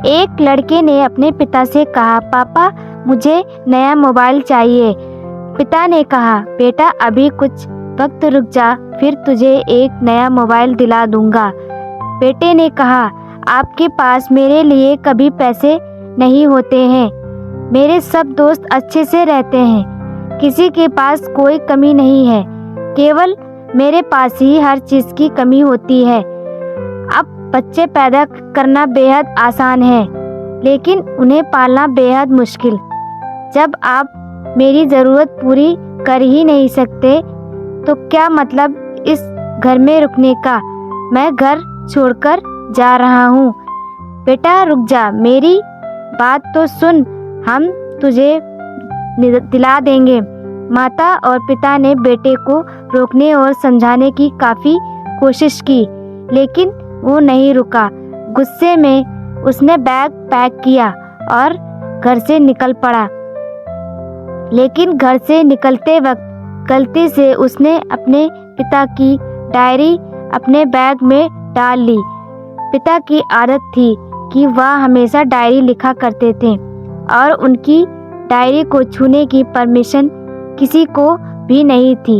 एक लड़के ने अपने पिता से कहा, पापा मुझे नया मोबाइल चाहिए। पिता ने कहा, बेटा अभी कुछ वक्त रुक जा, फिर तुझे एक नया मोबाइल दिला दूंगा। बेटे ने कहा, आपके पास मेरे लिए कभी पैसे नहीं होते हैं। मेरे सब दोस्त अच्छे से रहते हैं, किसी के पास कोई कमी नहीं है, केवल मेरे पास ही हर चीज़ की कमी होती है। अब बच्चे पैदा करना बेहद आसान है, लेकिन उन्हें पालना बेहद मुश्किल। जब आप मेरी ज़रूरत पूरी कर ही नहीं सकते तो क्या मतलब इस घर में रुकने का। मैं घर छोड़कर जा रहा हूँ। बेटा रुक जा, मेरी बात तो सुन, हम तुझे दिला देंगे। माता और पिता ने बेटे को रोकने और समझाने की काफ़ी कोशिश की, लेकिन वो नहीं रुका। गुस्से में उसने बैग पैक किया और घर से निकल पड़ा। लेकिन घर से निकलते वक्त गलती से उसने अपने पिता की डायरी अपने बैग में डाल ली। पिता की आदत थी कि वह हमेशा डायरी लिखा करते थे और उनकी डायरी को छूने की परमिशन किसी को भी नहीं थी।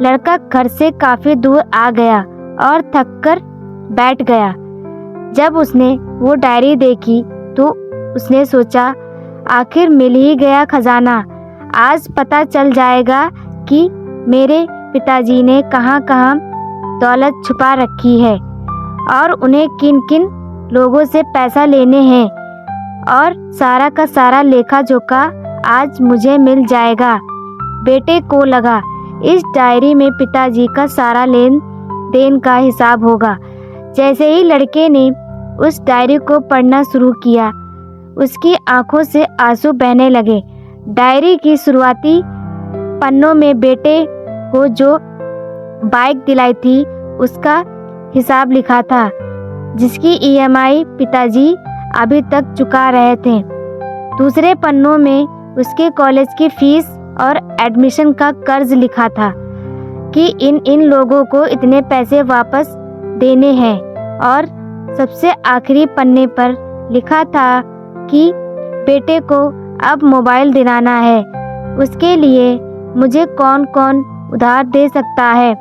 लड़का घर से काफ़ी दूर आ गया और थककर बैठ गया। जब उसने वो डायरी देखी तो उसने सोचा, आखिर मिल ही गया खजाना। आज पता चल जाएगा कि मेरे पिताजी ने कहाँ कहाँ दौलत छुपा रखी है और उन्हें किन किन लोगों से पैसा लेने हैं, और सारा का सारा लेखा जोखा आज मुझे मिल जाएगा। बेटे को लगा इस डायरी में पिताजी का सारा लेन देन का हिसाब होगा। जैसे ही लड़के ने उस डायरी को पढ़ना शुरू किया, उसकी आंखों से आंसू बहने लगे। डायरी की शुरुआती पन्नों में बेटे को जो बाइक दिलाई थी उसका हिसाब लिखा था, जिसकी ईएमआई पिताजी अभी तक चुका रहे थे। दूसरे पन्नों में उसके कॉलेज की फीस और एडमिशन का कर्ज लिखा था कि इन लोगों को इतने पैसे वापस देने हैं। और सबसे आखिरी पन्ने पर लिखा था कि बेटे को अब मोबाइल दिलाना है, उसके लिए मुझे कौन कौन उधार दे सकता है।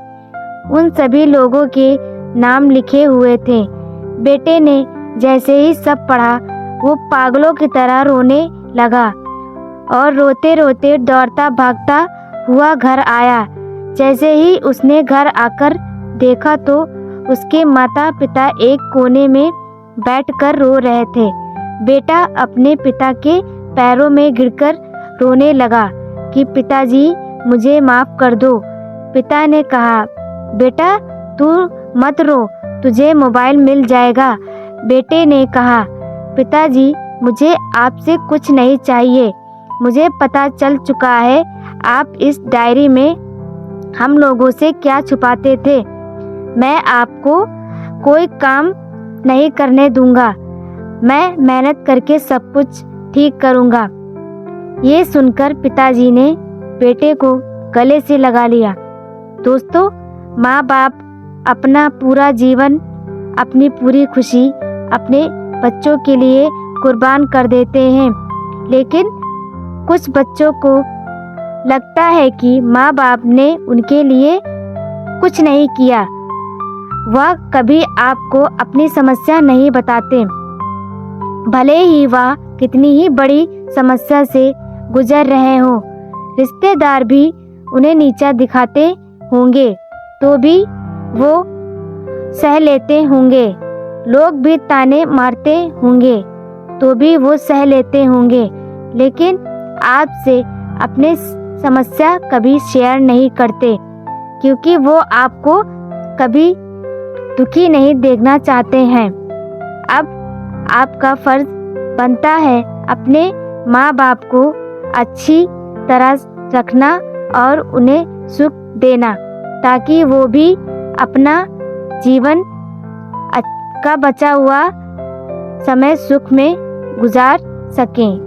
उन सभी लोगों के नाम लिखे हुए थे। बेटे ने जैसे ही सब पढ़ा, वो पागलों की तरह रोने लगा और रोते रोते दौड़ता भागता हुआ घर आया। जैसे ही उसने घर आकर देखा तो उसके माता पिता एक कोने में बैठकर रो रहे थे। बेटा अपने पिता के पैरों में गिरकर रोने लगा कि पिताजी मुझे माफ़ कर दो। पिता ने कहा, बेटा तू मत रो, तुझे मोबाइल मिल जाएगा। बेटे ने कहा, पिताजी मुझे आपसे कुछ नहीं चाहिए, मुझे पता चल चुका है आप इस डायरी में हम लोगों से क्या छुपाते थे। मैं आपको कोई काम नहीं करने दूंगा, मैं मेहनत करके सब कुछ ठीक करूंगा। ये सुनकर पिताजी ने बेटे को गले से लगा लिया। दोस्तों, माँ बाप अपना पूरा जीवन, अपनी पूरी खुशी अपने बच्चों के लिए कुर्बान कर देते हैं, लेकिन कुछ बच्चों को लगता है कि माँ बाप ने उनके लिए कुछ नहीं किया। वह कभी आपको अपनी समस्या नहीं बताते, भले ही वह कितनी ही बड़ी समस्या से गुजर रहे हों। रिश्तेदार भी उन्हें नीचा दिखाते होंगे तो भी वो सह लेते होंगे, लोग भी ताने मारते होंगे तो भी वो सह लेते होंगे, लेकिन आपसे अपनी समस्या कभी शेयर नहीं करते, क्योंकि वो आपको कभी दुखी नहीं देखना चाहते हैं। अब आपका फर्ज बनता है अपने माँ बाप को अच्छी तरह रखना और उन्हें सुख देना, ताकि वो भी अपना जीवन का बचा हुआ समय सुख में गुजार सकें।